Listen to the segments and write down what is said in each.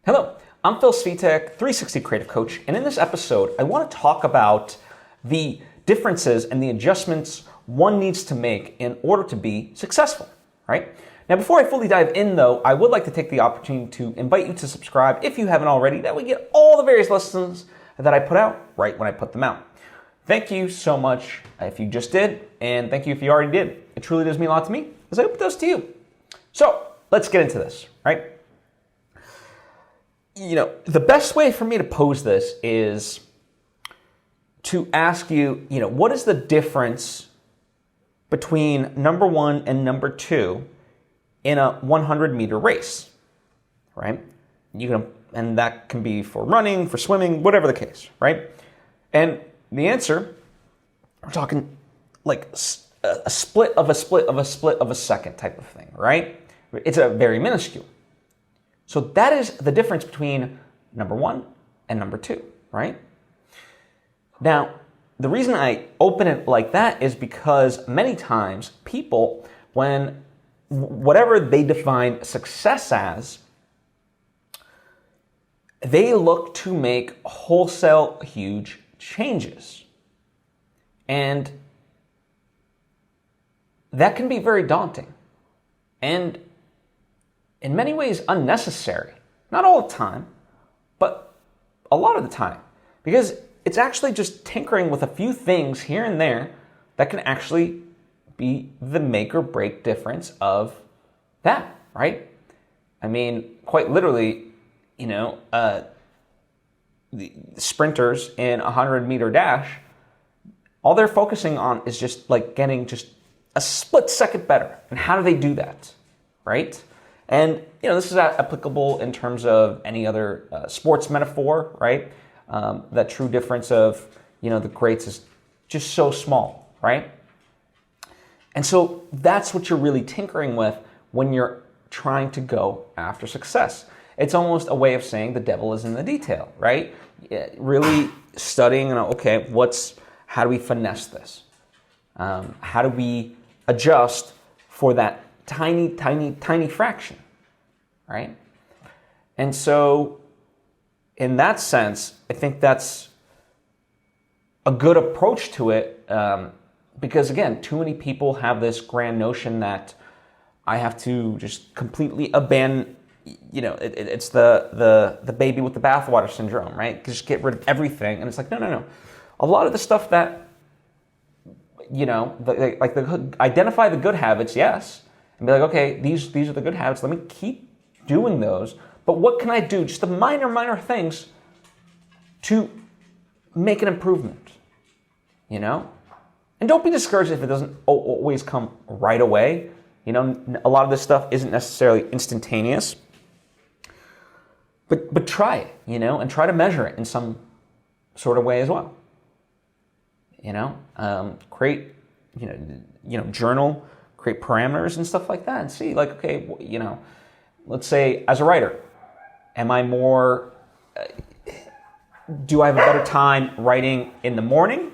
Hello, I'm Phil Svitek, 360 Creative Coach, and in this episode, I want to talk about the differences and the adjustments one needs to make in order to be successful, right? Now, before I fully dive in, though, I would like to take the opportunity to invite you to subscribe if you haven't already. That way, get all the various lessons that I put out right when I put them out. Thank you so much if you just did, and thank you if you already did. It truly does mean a lot to me, as I hope it does to you. So, let's get into this, right? The best way for me to pose this is to ask you, what is the difference between number one and number two in a 100-meter race, right? And that can be for running, for swimming, whatever the case, right? And the answer, we're talking like a split of a split of a split of a second type of thing, right? It's a very minuscule. So that is the difference between number one and number two, right? Now, the reason I open it like that is because many times people, when whatever they define success as, they look to make wholesale huge changes. And that can be very daunting. And in many ways unnecessary. Not all the time, but a lot of the time. Because it's actually just tinkering with a few things here and there that can actually be the make or break difference of that, right? I mean, quite literally, the sprinters in a 100-meter dash, all they're focusing on is just like getting just a split second better. And how do they do that, right? And, this is applicable in terms of any other sports metaphor, right? That true difference of, the greats is just so small, right? And so that's what you're really tinkering with when you're trying to go after success. It's almost a way of saying the devil is in the detail, right? Really studying, okay, how do we finesse this? How do we adjust for that tiny, tiny, tiny fraction, right? And so in that sense, I think that's a good approach to it because, again, too many people have this grand notion that I have to just completely abandon, it's the baby with the bathwater syndrome, right? Just get rid of everything. And it's like, no. A lot of the stuff that, identify the good habits, yes, and be like, okay, these are the good habits. Let me keep doing those. But what can I do? Just the minor things to make an improvement, And don't be discouraged if it doesn't always come right away. A lot of this stuff isn't necessarily instantaneous. But try it, and try to measure it in some sort of way as well. Create, journal, create parameters and stuff like that and see like, okay, let's say as a writer, am I more, do I have a better time writing in the morning,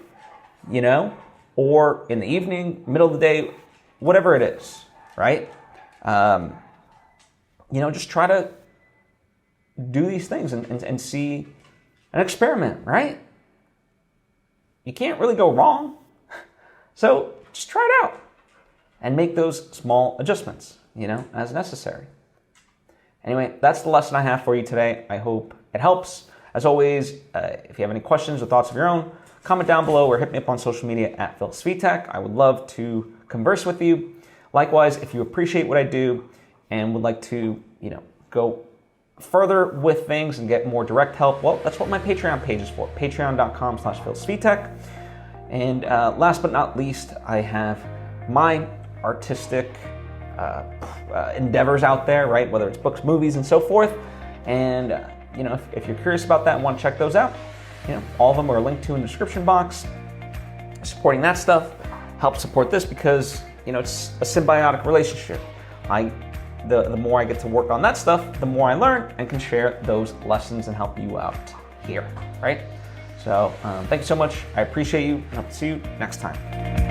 or in the evening, middle of the day, whatever it is, right? Just try to do these things and see an experiment, right? You can't really go wrong. So just try it out and make those small adjustments, as necessary. Anyway, that's the lesson I have for you today. I hope it helps. As always, if you have any questions or thoughts of your own, comment down below or hit me up on social media at Phil Svitek. I would love to converse with you. Likewise, if you appreciate what I do and would like to, go further with things and get more direct help, well, that's what my Patreon page is for, patreon.com/PhilSvitek. And last but not least, I have my artistic endeavors out there, right? Whether it's books, movies, and so forth. And, if you're curious about that and want to check those out, all of them are linked to in the description box. Supporting that stuff helps support this because, it's a symbiotic relationship. The more I get to work on that stuff, the more I learn and can share those lessons and help you out here, right? So thank you so much. I appreciate you and hope to see you next time.